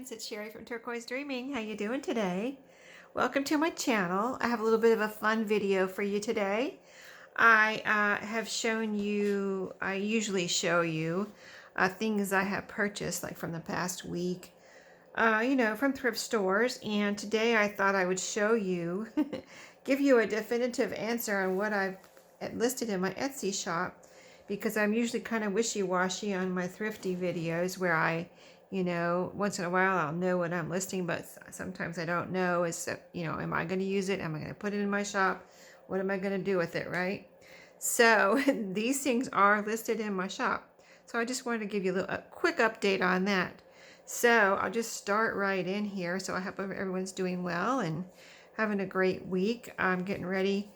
friends, it's Sherry from Turquoise Dreaming. How you doing today? Welcome to my channel. I have a little bit of a fun video for you today. I have shown you, I usually show you things I have purchased like from the past week, from thrift stores. And today I thought I would show you, give you a definitive answer on what I've listed in my Etsy shop, because I'm usually kind of wishy-washy on my thrifty videos where once in a while I'll know what I'm listing, but sometimes I don't know. Am I going to use it? Am I going to put it in my shop? What am I going to do with it, right? So these things are listed in my shop. So I just wanted to give you a quick update on that. So I'll just start right in here. So I hope everyone's doing well and having a great week. I'm getting ready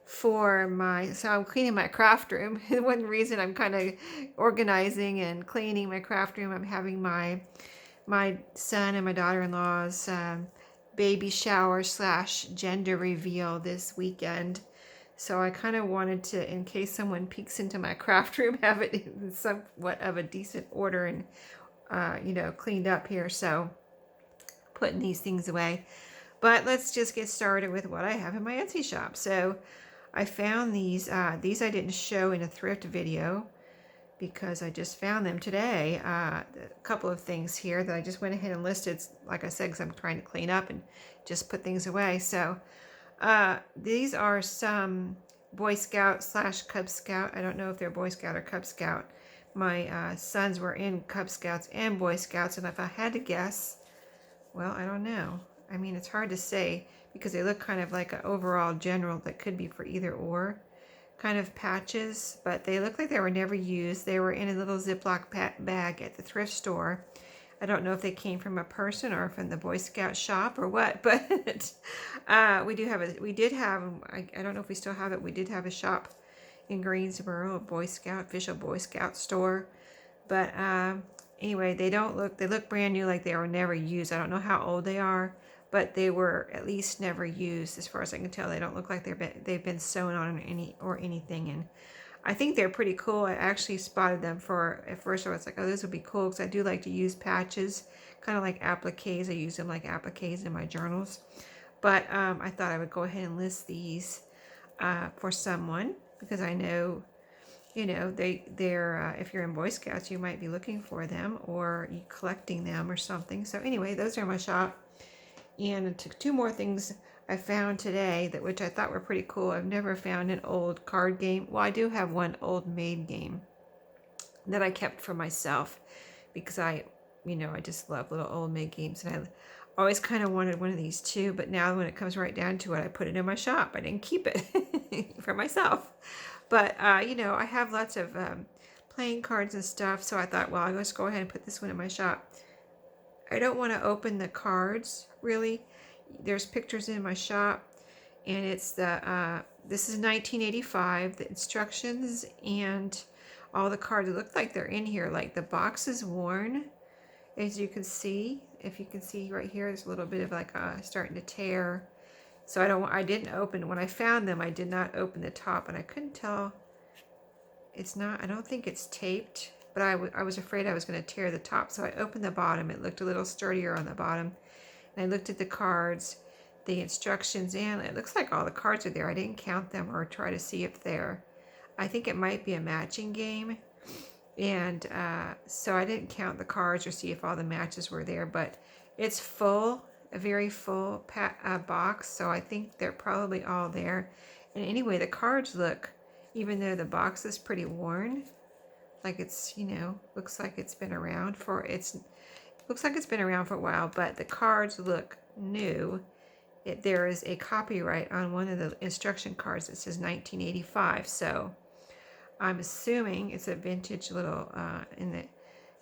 so I'm cleaning my craft room. One reason I'm kind of organizing and cleaning my craft room, I'm having my son and my daughter-in-law's baby shower / gender reveal this weekend. So I kind of wanted to, in case someone peeks into my craft room, have it in somewhat of a decent order and cleaned up here. So putting these things away. But let's just get started with what I have in my Etsy shop. So I found these I didn't show in a thrift video because I just found them today. A couple of things here that I just went ahead and listed, like I said, because I'm trying to clean up and just put things away. So these are some Boy Scout / Cub Scout. I don't know if they're Boy Scout or Cub Scout. My sons were in Cub Scouts and Boy Scouts, and if I had to guess, well, I don't know. I mean, it's hard to say because they look kind of like an overall general that could be for either or kind of patches, but they look like they were never used. They were in a little Ziploc bag at the thrift store. I don't know if they came from a person or from the Boy Scout shop or what, but we did have, I don't know if we still have it. We did have a shop in Greensboro, official Boy Scout store. But anyway, they look brand new, like they were never used. I don't know how old they are, but they were at least never used as far as I can tell. They don't look like they've been sewn on anything. And I think they're pretty cool. I actually spotted them at first I was like, oh, this would be cool, because I do like to use patches, kind of like appliques. I use them like appliques in my journals. But I thought I would go ahead and list these for someone, because I know, they're if you're in Boy Scouts, you might be looking for them or you collecting them or something. So anyway, those are in my shop. And two more things I found today which I thought were pretty cool. I've never found an old card game. Well, I do have one old maid game that I kept for myself because I just love little old maid games, and I always kind of wanted one of these too. But now when it comes right down to it, I put it in my shop. I didn't keep it for myself. But I have lots of playing cards and stuff, so I thought, well, I'll just go ahead and put this one in my shop. I don't want to open the cards, really. There's pictures in my shop, and it's this is 1985, the instructions and all the cards. It look like they're in here, like the box is worn, as you can see. If you can see right here, there's a little bit of like starting to tear. So I didn't open, when I found them, I did not open the top, and I couldn't tell. I don't think it's taped, but I was afraid I was going to tear the top. So I opened the bottom. It looked a little sturdier on the bottom. And I looked at the cards, the instructions, and it looks like all the cards are there. I didn't count them or try to see if I think it might be a matching game. And so I didn't count the cards or see if all the matches were there, but it's full. A very full box, so I think they're probably all there. And anyway, the cards look, even though the box is pretty worn, like it's looks like it's been around for a while, but the cards look new. There is a copyright on one of the instruction cards that says 1985, so I'm assuming it's a vintage little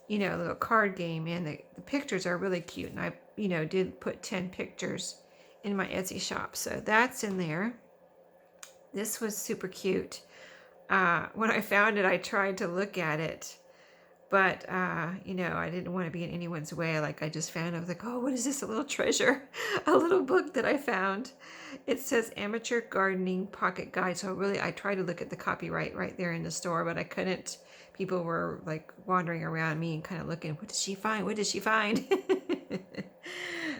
little card game, and the pictures are really cute. And I did put 10 pictures in my Etsy shop, so that's in there. This was super cute. When I found it, I tried to look at it, but I didn't want to be in anyone's way. Like, I just found it. I was like, oh, what is this? A little treasure, a little book that I found. It says Amateur Gardening Pocket Guide. So really, I tried to look at the copyright right there in the store, but I couldn't. People were like wandering around me and kind of looking, what did she find? What did she find?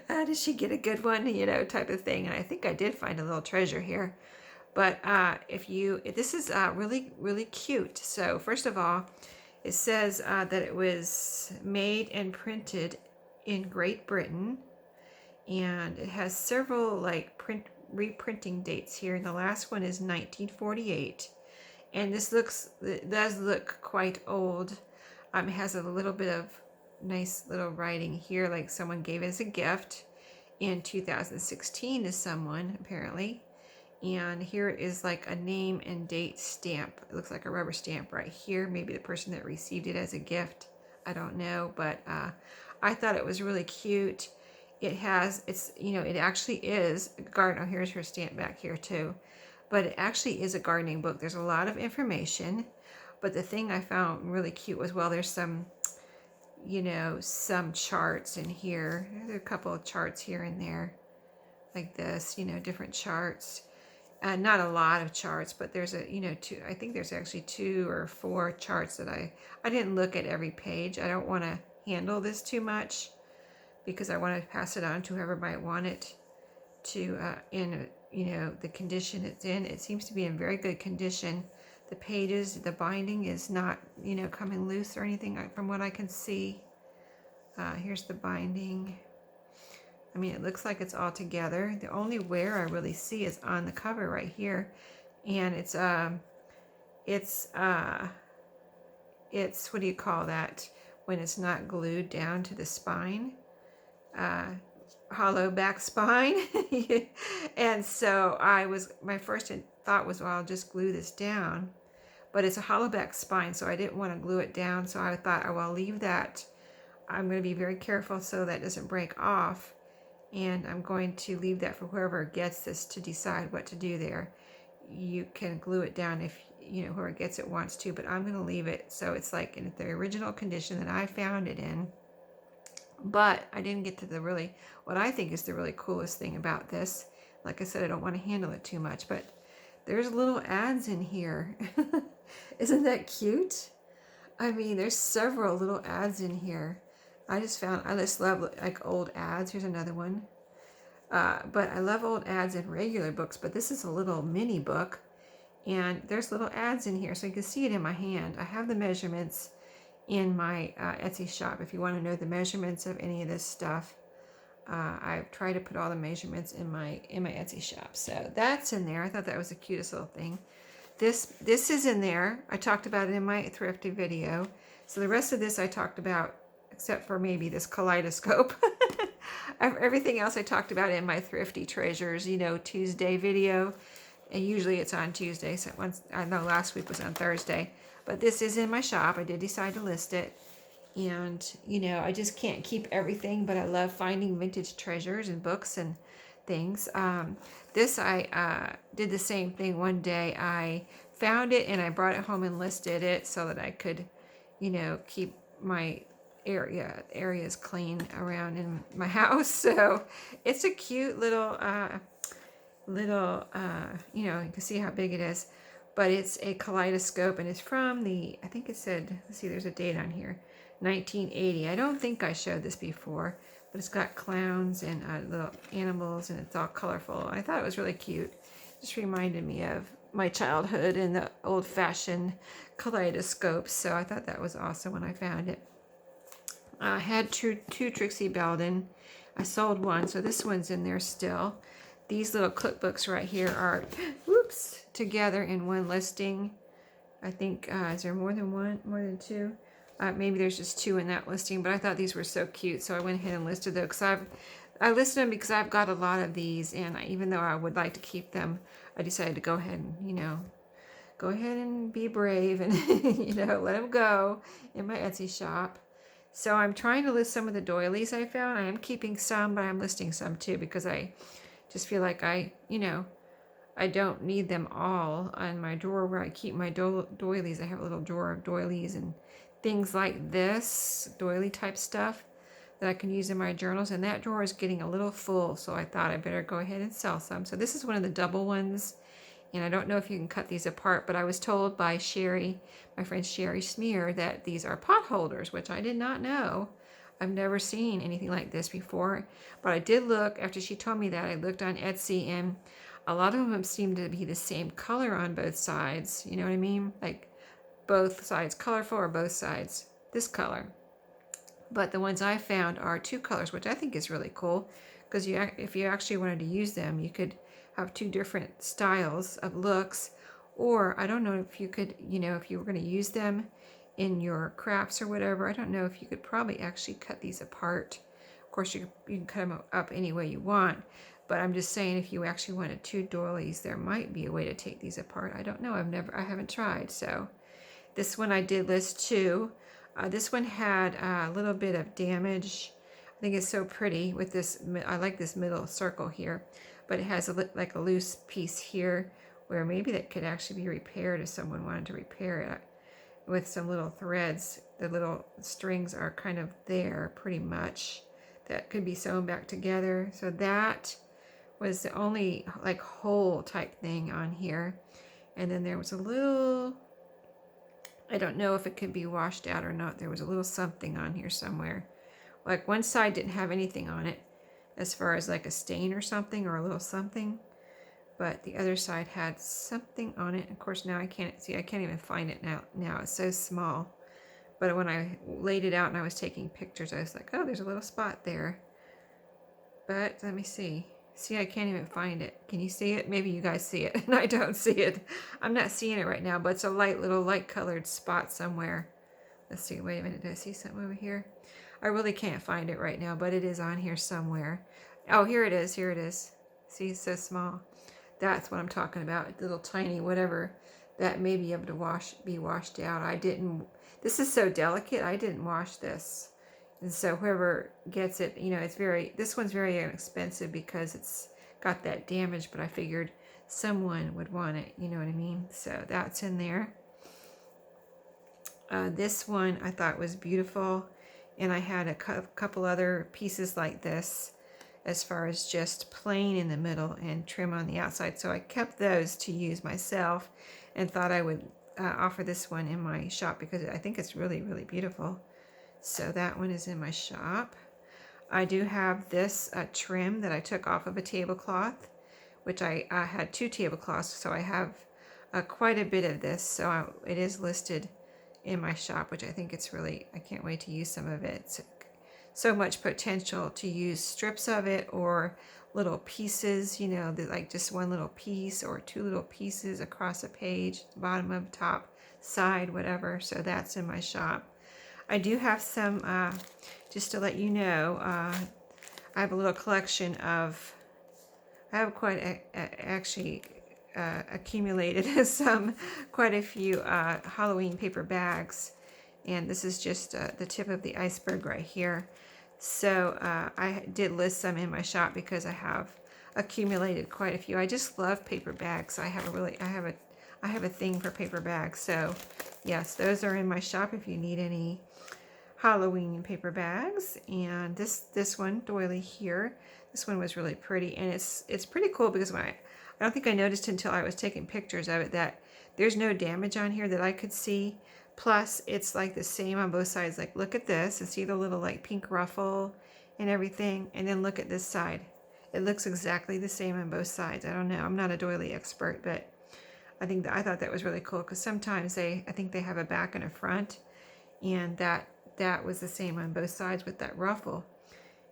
Did she get a good one, you know, type of thing. And I think I did find a little treasure here. But this is really, really cute. So first of all, it says that it was made and printed in Great Britain. And it has several like reprinting dates here. And the last one is 1948. And it does look quite old. It has a little bit of nice little writing here, like someone gave it as a gift in 2016 to someone, apparently. And here is like a name and date stamp. It looks like a rubber stamp right here. Maybe the person that received it as a gift. I don't know, but I thought it was really cute. It actually is a garden. Oh, here's her stamp back here too. But it actually is a gardening book. There's a lot of information. But the thing I found really cute was, well, there's some, some charts in here. There's a couple of charts here and there like this, different charts. Not a lot of charts, but there's I think there's actually 2 or 4 charts that I didn't look at every page. I don't want to handle this too much because I want to pass it on to whoever might want it to, in, the condition it's in. It seems to be in very good condition. The pages, the binding is not, coming loose or anything from what I can see. Here's the binding. I mean, it looks like it's all together. The only wear I really see is on the cover right here. And it's what do you call that? When it's not glued down to the spine. Hollow back spine. And so my first thought was, well, I'll just glue this down. But it's a hollow back spine, so I didn't want to glue it down. So I thought, oh, I'll leave that. I'm going to be very careful so that doesn't break off. And I'm going to leave that for whoever gets this to decide what to do there. You can glue it down if, whoever gets it wants to, but I'm going to leave it so it's like in the original condition that I found it in. But I didn't get to what I think is the really coolest thing about this. Like I said, I don't want to handle it too much, but there's little ads in here. Isn't that cute? I mean, there's several little ads in here. I just love like old ads. Here's another one. But I love old ads in regular books, but this is a little mini book. And there's little ads in here, so you can see it in my hand. I have the measurements in my Etsy shop. If you want to know the measurements of any of this stuff, I've tried to put all the measurements in my Etsy shop. So that's in there. I thought that was the cutest little thing. This is in there. I talked about it in my thrifty video. So the rest of this I talked about, except for maybe this kaleidoscope. Everything else I talked about in my Thrifty Treasures, Tuesday video. And usually it's on Tuesday. So I know last week was on Thursday. But this is in my shop. I did decide to list it. And, I just can't keep everything, but I love finding vintage treasures and books and things. This I did the same thing one day. I found it and I brought it home and listed it so that I could, keep my areas clean around in my house. So it's a cute little you can see how big it is, but it's a kaleidoscope and it's from I think it said, let's see, there's a date on here, 1980. I don't think I showed this before, but it's got clowns and little animals and it's all colorful. I thought it was really cute. It just reminded me of my childhood and the old-fashioned kaleidoscopes. So I thought that was awesome when I found it. I had two Trixie Belden. I sold one, so this one's in there still. These little cookbooks right here are, together in one listing. I think, is there more than one, more than 2? Maybe there's just 2 in that listing, but I thought these were so cute, so I went ahead and listed those. I listed them because I've got a lot of these, and even though I would like to keep them, I decided to go ahead and, go ahead and be brave and, let them go in my Etsy shop. So I'm trying to list some of the doilies I found. I am keeping some, but I'm listing some too because I just feel like I don't need them all on my drawer where I keep my doilies. I have a little drawer of doilies and things like this, doily type stuff that I can use in my journals. And that drawer is getting a little full, so I thought I better go ahead and sell some. So this is one of the double ones. And I don't know if you can cut these apart, but I was told by Sherry, my friend Sherry Smear, that these are pot holders, which I did not know. I've never seen anything like this before, but I did look, after she told me that, I looked on Etsy, and a lot of them seem to be the same color on both sides. You know what I mean? Like both sides colorful or both sides this color. But the ones I found are two colors, which I think is really cool, because if you actually wanted to use them, you could have two different styles of looks. Or I don't know if you could, if you were going to use them in your crafts or whatever, I don't know if you could probably actually cut these apart. Of course, you can cut them up any way you want, but I'm just saying, if you actually wanted two doilies, there might be a way to take these apart. I don't know. I haven't tried. So this one I did list too. This one had a little bit of damage. I think it's so pretty with this. I like this middle circle here, but it has like a loose piece here where maybe that could actually be repaired if someone wanted to repair it with some little threads. The little strings are kind of there pretty much. That could be sewn back together. So that was the only like hole type thing on here. And then there was a little, I don't know if it could be washed out or not. There was a little something on here somewhere. Like one side didn't have anything on it as far as like a stain or something or a little something, but the other side had something on it. Of course, now I can't even find it now. It's so small. But when I laid it out and I was taking pictures, I was like, oh, there's a little spot there. But let me see. See, I can't even find it. Can you see it? Maybe you guys see it and I don't see it. I'm not seeing it right now, but it's a little light colored spot somewhere. Let's see. Wait a minute. Did I see something over here? I really can't find it right now, but it is on here somewhere. Oh, here it is. Here it is. See, it's so small. That's what I'm talking about. Little tiny whatever that may be able to be washed out. I didn't. This is so delicate. I didn't wash this. And so whoever gets it, this one's very inexpensive because it's got that damage, but I figured someone would want it, you know what I mean? So that's in there. This one I thought was beautiful, and I had a couple other pieces like this as far as just plain in the middle and trim on the outside. So I kept those to use myself and thought I would offer this one in my shop because I think it's really, really beautiful. So that one is in my shop. I do have this trim that I took off of a tablecloth, which I had two tablecloths, so I have quite a bit of this. So it is listed in my shop, which I think it's really, I can't wait to use some of it. It's so much potential to use strips of it or little pieces, like just one little piece or two little pieces across a page, bottom of top, side, whatever. So that's in my shop. I do have some, just to let you know, I have a little collection of, I have actually accumulated quite a few Halloween paper bags. And this is just the tip of the iceberg right here. So I did list some in my shop because I have accumulated quite a few. I just love paper bags. I have a thing for paper bags. So yes, those are in my shop if you need any Halloween paper bags. And this one, doily here, this one was really pretty, and it's pretty cool because I don't think I noticed until I was taking pictures of it that there's no damage on here that I could see. Plus, it's like the same on both sides. Like, look at this and see the little like pink ruffle and everything. And then look at this side. It looks exactly the same on both sides. I don't know. I'm not a doily expert, but I thought that was really cool because sometimes I think they have a back and a front, and that was the same on both sides with that ruffle.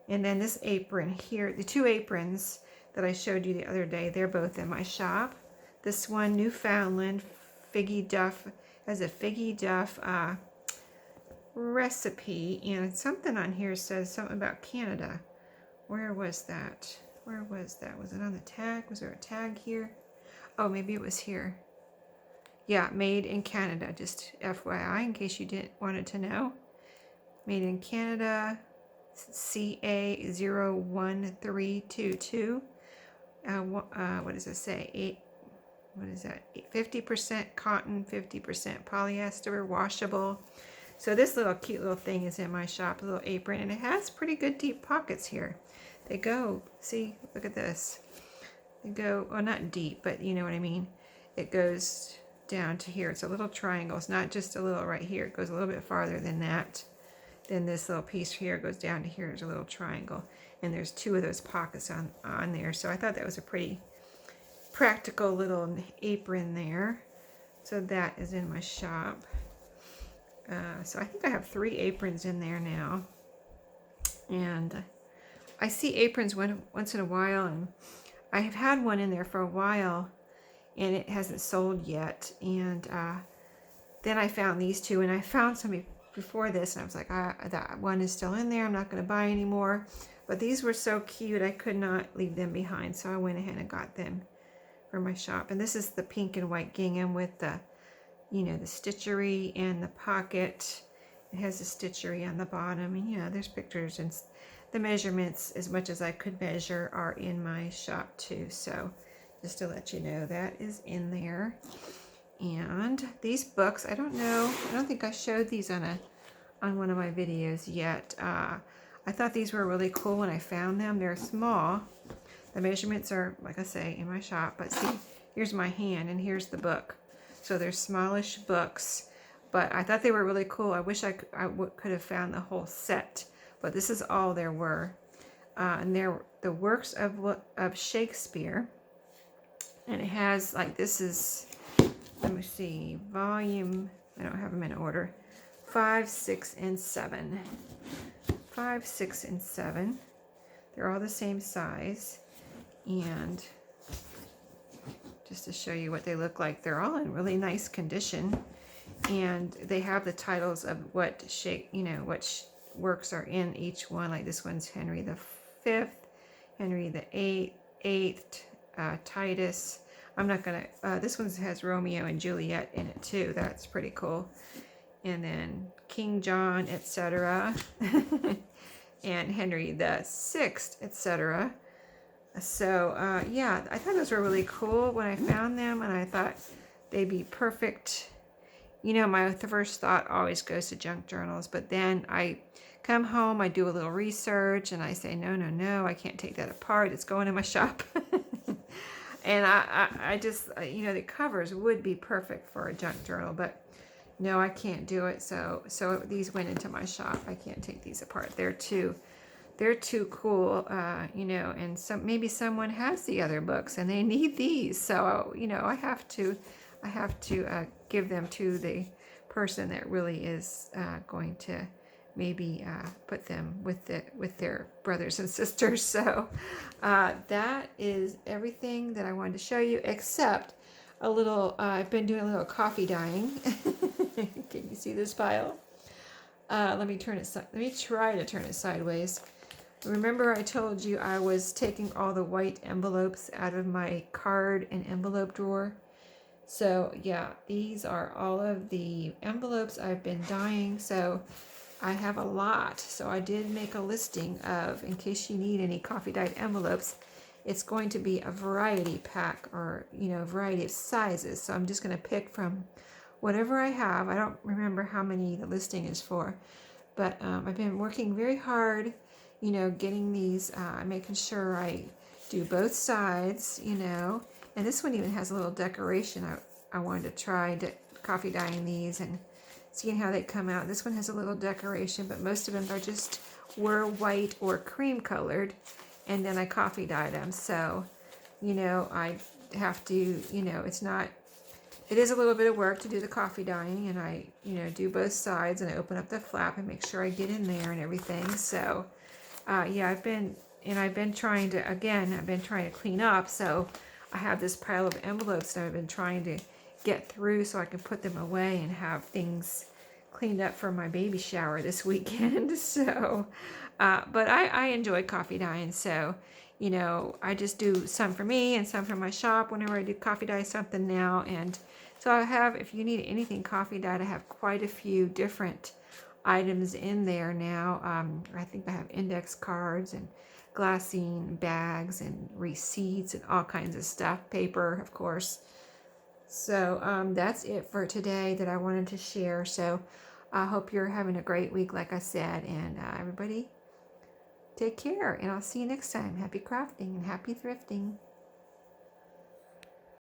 And then this apron here, the two aprons that I showed you the other day, they're both in my shop. This one, Newfoundland Figgy Duff, has a Figgy Duff recipe, and something on here says something about Canada. Where was that? Where was that? Was it on the tag? Was there a tag here? Oh, maybe it was here. Yeah, made in Canada, just FYI, in case you didn't wanted to know. Made in Canada, CA01322. What does it say? What is that? 50% cotton, 50% polyester, washable. So this little cute little thing is in my shop, a little apron, and it has pretty good deep pockets here. They go, see, look at this. They go, well, not deep, but you know what I mean. It goes down to here. It's a little triangle. It's not just a little right here. It goes a little bit farther than that. then this little piece here goes down to here. There's a little triangle, and there's 2 of those pockets on there. So I thought that was a pretty practical little apron there. So that is in my shop. So I think I have 3 aprons in there now, and I see aprons once in a while, and I have had one in there for a while, and it hasn't sold yet. And then I found these 2, and I found some before this, and I was like, that one is still in there. I'm not going to buy any more. But these were so cute, I could not leave them behind, so I went ahead and got them for my shop. And this is the pink and white gingham with the, you know, the stitchery and the pocket. It has the stitchery on the bottom, and there's pictures, and the measurements, as much as I could measure, are in my shop too. So just to let you know, that is in there. And these books, I don't think I showed these on one of my videos yet. I thought these were really cool when I found them. They're small. The measurements are, like I say, in my shop. But see, here's my hand, and here's the book. So they're smallish books, but I thought they were really cool. I wish I could have found the whole set, but this is all there were. And they're the works of Shakespeare. And it has, like, this is, let me see, volume, I don't have them in order, 5, 6, and 7. 5, 6, and 7. They're all the same size. And just to show you what they look like, they're all in really nice condition. And they have the titles of what works are in each one. Like this one's Henry V, Henry VIII, Titus. I'm not gonna, this one has Romeo and Juliet in it too. That's pretty cool. And then King John, etc. and Henry VI, etc. So yeah, I thought those were really cool when I found them, and I thought they'd be perfect. My first thought always goes to junk journals, but then I come home, I do a little research, and I say, no, I can't take that apart. It's going in my shop. And I just, the covers would be perfect for a junk journal, but no, I can't do it. So these went into my shop. I can't take these apart. They're too cool, and maybe someone has the other books and they need these. So, I have to give them to the person that really is going to maybe put them with their brothers and sisters. So that is everything that I wanted to show you, except a little, I've been doing a little coffee dyeing. Can you see this pile? Let me try to turn it sideways. Remember I told you I was taking all the white envelopes out of my card and envelope drawer? So yeah, these are all of the envelopes I've been dyeing. So I have a lot. So I did make a listing of, in case you need any coffee dyed envelopes, it's going to be a variety pack, or a variety of sizes. So I'm just going to pick from whatever I have. I don't remember how many the listing is for, but I've been working very hard, getting these, making sure I do both sides, and this one even has a little decoration. I wanted to try coffee dyeing these and seeing how they come out. This one has a little decoration, but most of them were white or cream colored, and then I coffee dyed them. So, I have to, it is a little bit of work to do the coffee dyeing, and I, do both sides, and I open up the flap and make sure I get in there and everything. So, yeah, I've been trying to clean up. So I have this pile of envelopes that I've been trying to get through so I can put them away and have things cleaned up for my baby shower this weekend. So, but I enjoy coffee dyeing. So, I just do some for me and some for my shop whenever I do coffee dye something now. And so I have, if you need anything coffee dyed, I have quite a few different items in there now. I think I have index cards and glassine bags and receipts and all kinds of stuff, paper, of course. So that's it for today that I wanted to share. So I hope you're having a great week, like I said, and everybody take care, and I'll see you next time. Happy crafting and happy thrifting.